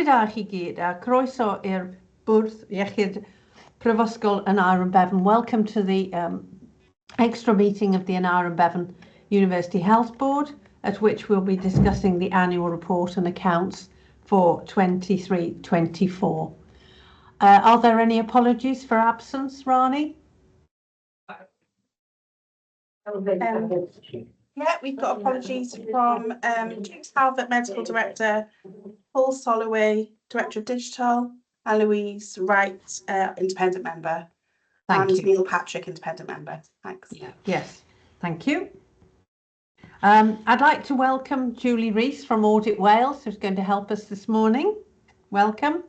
Croedach chi gyd a croeso i'r bwrdd iechyd Prifysgol Aneurin Bevan. Welcome to the extra meeting of the Aneurin Bevan University Health Board, at which we'll be discussing the annual report and accounts for 23-24. Are there any apologies for absence, Rani? Yeah, we've got apologies from James Halvett, Medical Director, Paul Soloway, Director of Digital, and Louise Wright, Independent Member. Thank you. Neil Patrick, Independent Member. Thanks. Yes, thank you. I'd like to welcome Julie Rees from Audit Wales, who's going to help us this morning. Welcome.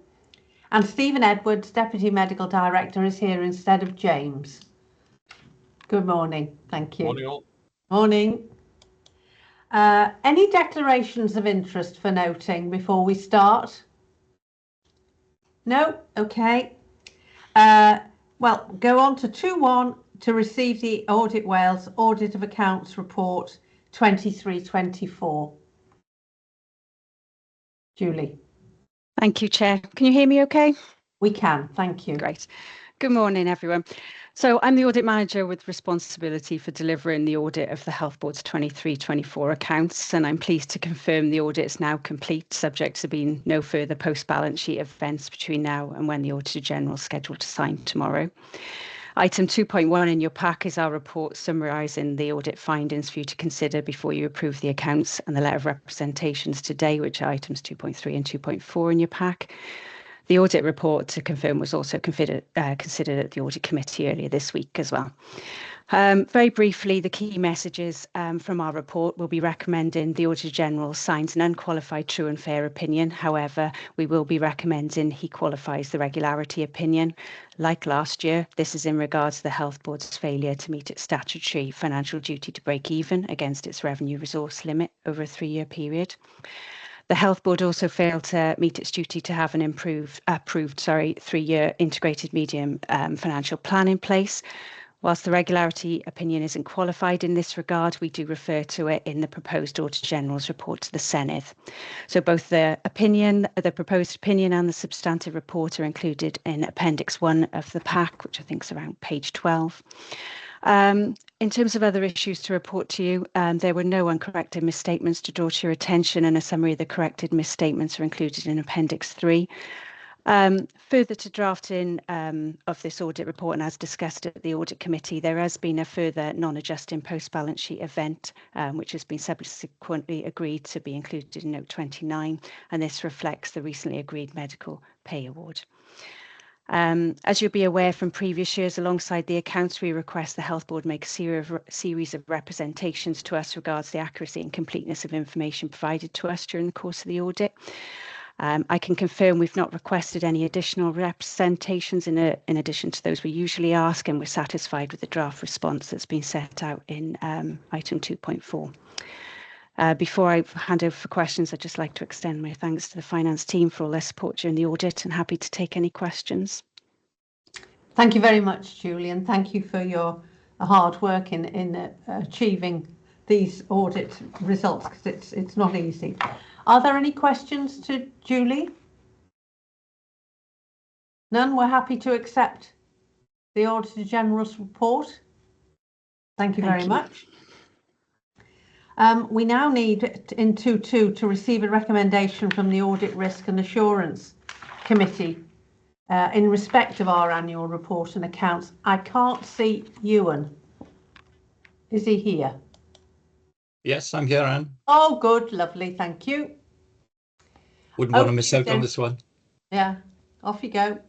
And Stephen Edwards, Deputy Medical Director, is here instead of James. Good morning. Thank you. Morning all. Morning. Any declarations of interest for noting before we start? No? Okay. Well, go on to 2.1 to receive the Audit Wales Audit of Accounts Report 23-24. Julie. Thank you, Chair. Can you hear me okay? We can, thank you. Great. Good morning, everyone. So I'm the Audit Manager with responsibility for delivering the audit of the Health Board's 23-24 accounts, and I'm pleased to confirm the audit is now complete, subject to being no further post-balance sheet events between now and when the Auditor General is scheduled to sign tomorrow. Item 2.1 in your pack is our report summarising the audit findings for you to consider before you approve the accounts, and the letter of representations today, which are items 2.3 and 2.4 in your pack. The audit report, to confirm, was also considered at the audit committee earlier this week as well. Very briefly, the key messages from our report will be recommending the Auditor General signs an unqualified true and fair opinion. However, we will be recommending he qualifies the regularity opinion. Like last year, this is in regards to the Health Board's failure to meet its statutory financial duty to break even against its revenue resource limit over a 3-year period. The Health Board also failed to meet its duty to have an approved 3-year integrated medium financial plan in place. Whilst the regularity opinion isn't qualified in this regard, we do refer to it in the proposed Auditor General's report to the Senedd. So both the proposed opinion and the substantive report are included in Appendix 1 of the pack, which I think is around page 12. In terms of other issues to report to you, there were no uncorrected misstatements to draw to your attention, and a summary of the corrected misstatements are included in Appendix 3. Further to drafting of this audit report, and as discussed at the audit committee, there has been a further non-adjusting post-balance sheet event, which has been subsequently agreed to be included in Note 29, and this reflects the recently agreed medical pay award. As you'll be aware from previous years, alongside the accounts, we request the Health Board make a series of representations to us regards the accuracy and completeness of information provided to us during the course of the audit. I can confirm we've not requested any additional representations in addition to those we usually ask, and we're satisfied with the draft response that's been set out in item 2.4. Before I hand over for questions, I'd just like to extend my thanks to the finance team for all their support during the audit, and happy to take any questions. Thank you very much, Julie, and thank you for your hard work in achieving these audit results, because it's not easy. Are there any questions to Julie? None? We're happy to accept the Auditor General's report. Thank you very much. We now need in 2.2 to receive a recommendation from the Audit Risk and Assurance Committee in respect of our annual report and accounts. I can't see Ewan. Is he here? Yes, I'm here, Anne. Oh, good, lovely, thank you. Wouldn't want to miss out on this one. Yeah, off you go.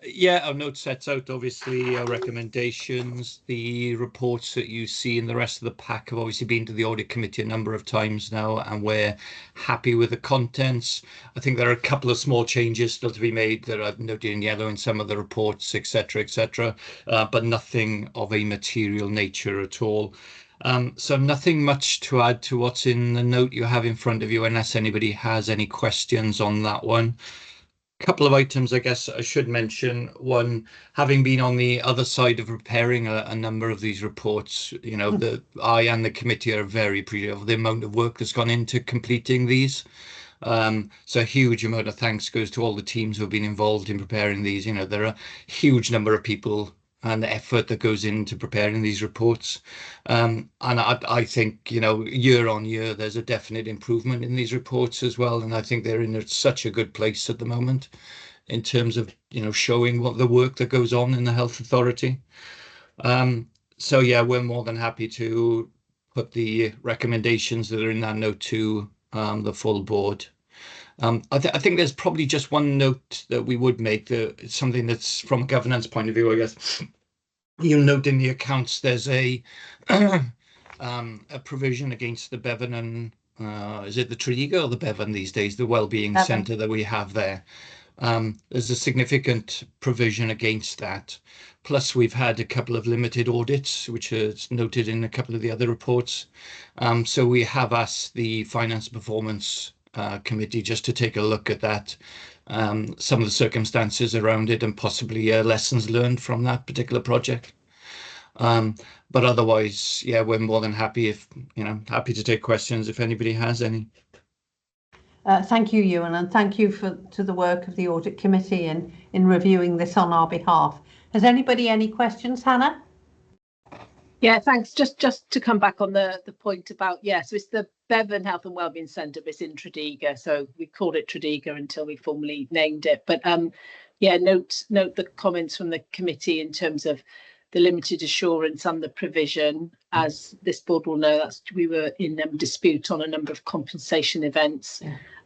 Yeah, our note sets out obviously our recommendations. The reports that you see in the rest of the pack have obviously been to the audit committee a number of times now, and we're happy with the contents. I think there are a couple of small changes still to be made that I've noted in yellow in some of the reports, etc., but nothing of a material nature at all. So nothing much to add to what's in the note you have in front of you, unless anybody has any questions on that one. Couple of items I guess I should mention. One, having been on the other side of preparing a number of these reports, you know, I and the committee are very appreciative of the amount of work that's gone into completing these. So a huge amount of thanks goes to all the teams who have been involved in preparing these. You know, there are a huge number of people and the effort that goes into preparing these reports. And I think, you know, year on year, there's a definite improvement in these reports as well. And I think they're in such a good place at the moment in terms of, you know, showing what the work that goes on in the Health Authority. So yeah, we're more than happy to put the recommendations that are in that note to the full board. I think there's probably just one note that we would make, something that's from a governance point of view, I guess. You'll note in the accounts there's a provision against the Bevan and is it the Tredegar or the Bevan these days, the wellbeing centre that we have there. There's a significant provision against that. Plus, we've had a couple of limited audits, which is noted in a couple of the other reports. So we have asked the Finance Performance Committee just to take a look at that, some of the circumstances around it and possibly lessons learned from that particular project. But otherwise, yeah, we're more than happy happy to take questions if anybody has any. Thank you, Ewan, and thank you to the work of the Audit Committee in reviewing this on our behalf. Has anybody any questions, Hannah? Yeah, thanks. Just to come back on the point about, so it's the Bevan Health and Wellbeing Centre, but it's in Tredegar, so we called it Tredegar until we formally named it. But note the comments from the committee in terms of the limited assurance and the provision. As this board will know, we were in dispute on a number of compensation events,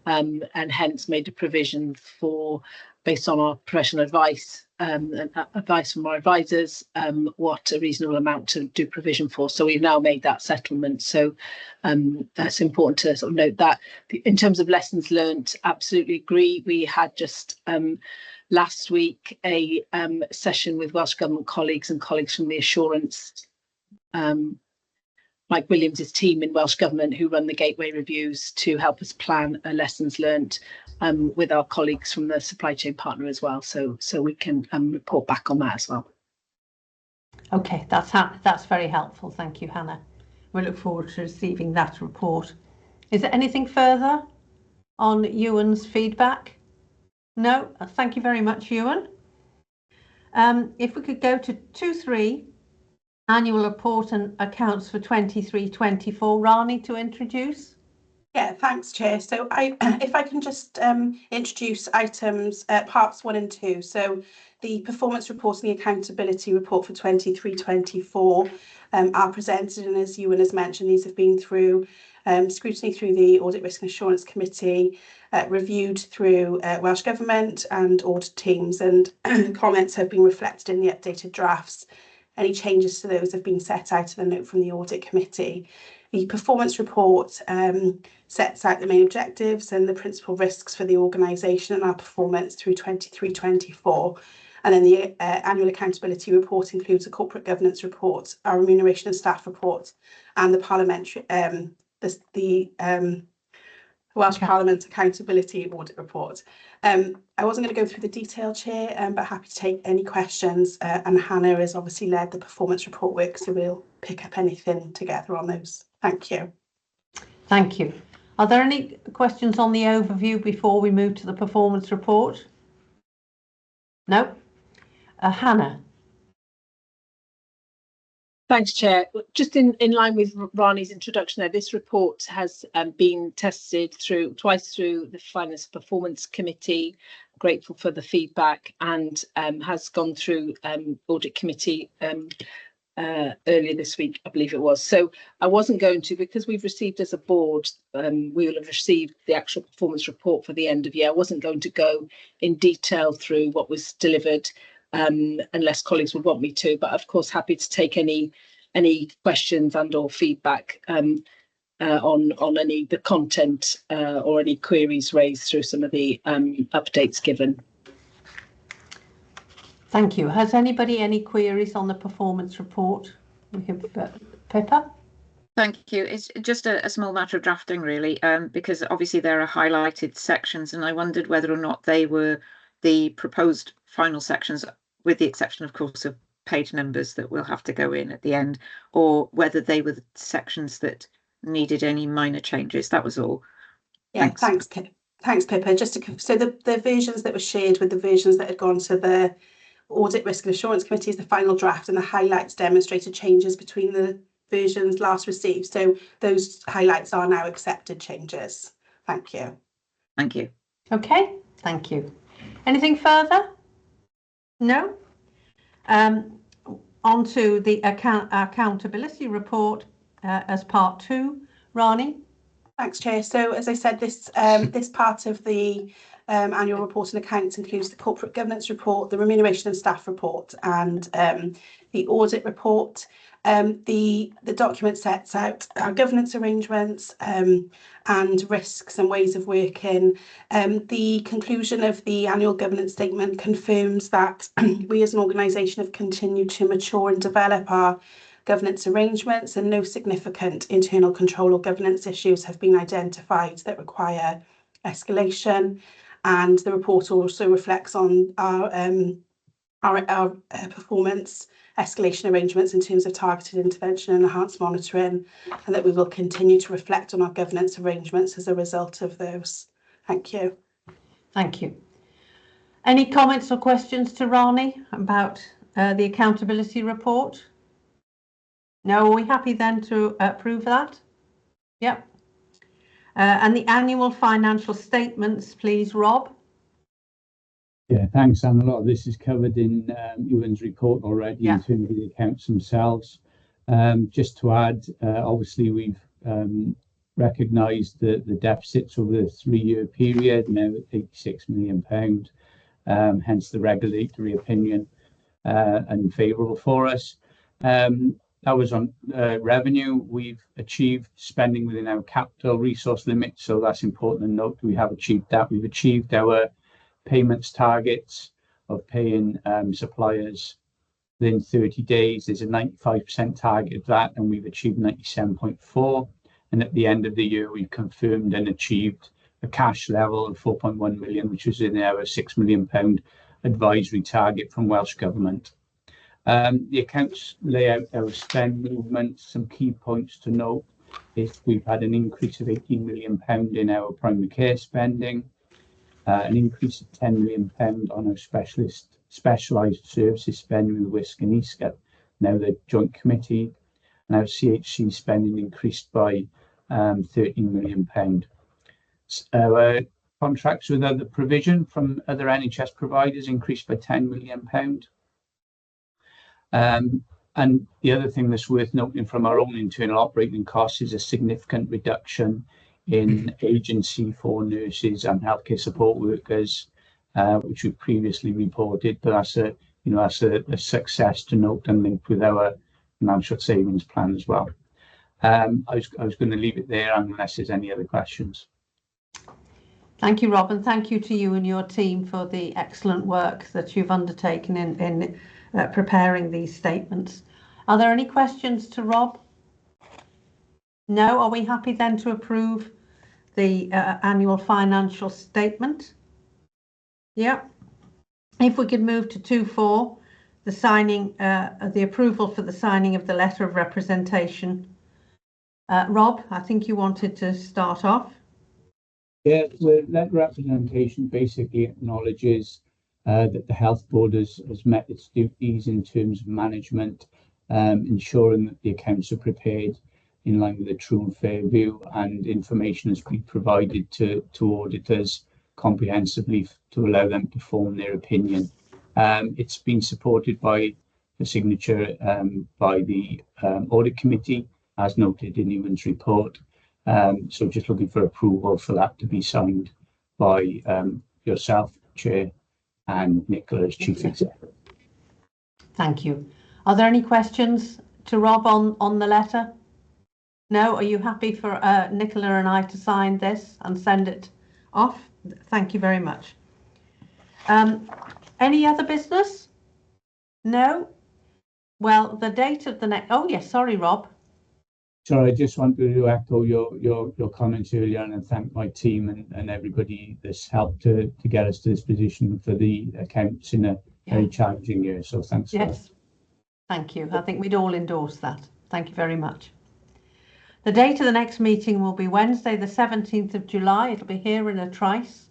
and hence made a provision for, based on our professional advice and advice from our advisors, what a reasonable amount to do provision for. So we've now made that settlement. So that's important to sort of note that. In terms of lessons learnt, absolutely agree. We had just last week a session with Welsh Government colleagues and colleagues from the Assurance, Mike Williams' team in Welsh Government, who run the Gateway reviews, to help us plan a lessons learnt with our colleagues from the supply chain partner as well. So we can report back on that as well. Okay, that's very helpful. Thank you, Hannah. We look forward to receiving that report. Is there anything further on Ewan's feedback? No, thank you very much, Ewan. If we could go to 2.3, annual report and accounts for 23-24, Rani to introduce. Yeah, thanks, Chair. So if I can just introduce items parts 1 and 2. So the performance report and the accountability report for 23-24 are presented, and as Ewan has mentioned, these have been through scrutiny through the Audit Risk and Assurance Committee, reviewed through Welsh Government and audit teams, and comments have been reflected in the updated drafts. Any changes to those have been set out in the note from the Audit Committee. The performance report sets out the main objectives and the principal risks for the organisation and our performance through 23-24. And then the annual accountability report includes a corporate governance report, our remuneration and staff report, and the parliamentary Welsh Parliament Accountability Audit Report. I wasn't going to go through the detail, Chair, but happy to take any questions. And Hannah has obviously led the performance report work, so we'll pick up anything together on those. Thank you. Thank you. Are there any questions on the overview before we move to the performance report? No? Hannah. Thanks, Chair. Just in line with Rani's introduction there, this report has been tested twice through the Finance Performance Committee. Grateful for the feedback, and has gone through Audit Committee earlier this week, I believe it was. So I wasn't going to, because we've received as a board, we will have received the actual performance report for the end of year. I wasn't going to go in detail through what was delivered, unless colleagues would want me to, but of course happy to take any questions and or feedback on the content or any queries raised through some of the updates given. Thank you. Has anybody any queries on the performance report? Pippa? Thank you. It's just a small matter of drafting, really, because obviously there are highlighted sections, and I wondered whether or not they were the proposed final sections, with the exception, of course, of page numbers that will have to go in at the end, or whether they were the sections that needed any minor changes. That was all. Yeah, thanks, Thanks, Pippa. So the versions that were shared with the versions that had gone to the Audit, Risk and Assurance Committee is the final draft, and the highlights demonstrated changes between the versions last received. So those highlights are now accepted changes. Thank you. Thank you. Okay, thank you. Anything further? No? On to the accountability report as part 2. Rani? Thanks, Chair. So as I said, this part of the annual report and accounts includes the corporate governance report, the remuneration and staff report, and the audit report. The document sets out our governance arrangements and risks and ways of working. The conclusion of the annual governance statement confirms that we as an organisation have continued to mature and develop our governance arrangements, and no significant internal control or governance issues have been identified that require escalation. And the report also reflects on our performance escalation arrangements in terms of targeted intervention and enhanced monitoring, and that we will continue to reflect on our governance arrangements as a result of those. Thank you. Thank you. Any comments or questions to Rani about the accountability report? No, are we happy then to approve that? Yep. And the annual financial statements, please, Rob. Yeah, thanks, Anne. A lot of this is covered in Ewan's report already in terms of the accounts themselves. Just to add, obviously we've recognised the deficits over the 3-year period, now at £86 million, hence the regulatory opinion unfavourable for us. That was on revenue. We've achieved spending within our capital resource limit, so that's important to note. We have achieved that. We've achieved our payments targets of paying suppliers within 30 days. There's a 95% target of that, and we've achieved 97.4%. And at the end of the year, we confirmed and achieved a cash level of 4.1 million, which was in our £6 million advisory target from Welsh Government. The accounts lay out our spend movement. Some key points to note is we've had an increase of £18 million in our primary care spending, an increase of £10 million on our specialised services spending with WISC and ESCA, now the joint committee, and our CHC spending increased by £13 million. Our contracts with other provision from other NHS providers increased by £10 million. And the other thing that's worth noting from our own internal operating costs is a significant reduction in agency for nurses and healthcare support workers, which we previously reported. But that's a success to note and linked with our financial savings plan as well. I was going to leave it there unless there's any other questions. Thank you, Rob, and thank you to you and your team for the excellent work that you've undertaken in preparing these statements. Are there any questions to Rob? No? Are we happy then to approve the annual financial statement? Yeah. If we could move to 2.4, the signing, the approval for the signing of the letter of representation. Rob, I think you wanted to start off. Yeah, the letter of representation basically acknowledges that the Health Board has met its duties in terms of management, ensuring that the accounts are prepared in line with a true and fair view, and information has been provided to auditors comprehensively to allow them to form their opinion. It's been supported by the signature by the Audit Committee, as noted in Ewan's report. So just looking for approval for that to be signed by yourself, Chair, and Nicola as Chief Executive. Thank you. Are there any questions to Rob on the letter? No? Are you happy for Nicola and I to sign this and send it off? Thank you very much. Any other business? No? Well, the date of the next... Oh, yes, sorry, Rob. Sorry, I just wanted to echo your comments earlier and thank my team and everybody that's helped to get us to this position for the accounts in a very challenging year. So thanks. Yes, thank you. I think we'd all endorse that. Thank you very much. The date of the next meeting will be Wednesday, the 17th of July. It'll be here in a trice.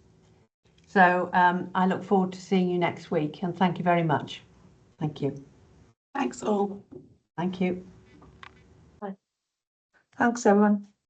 So I look forward to seeing you next week, and thank you very much. Thank you. Thanks all. Thank you. Thanks, everyone.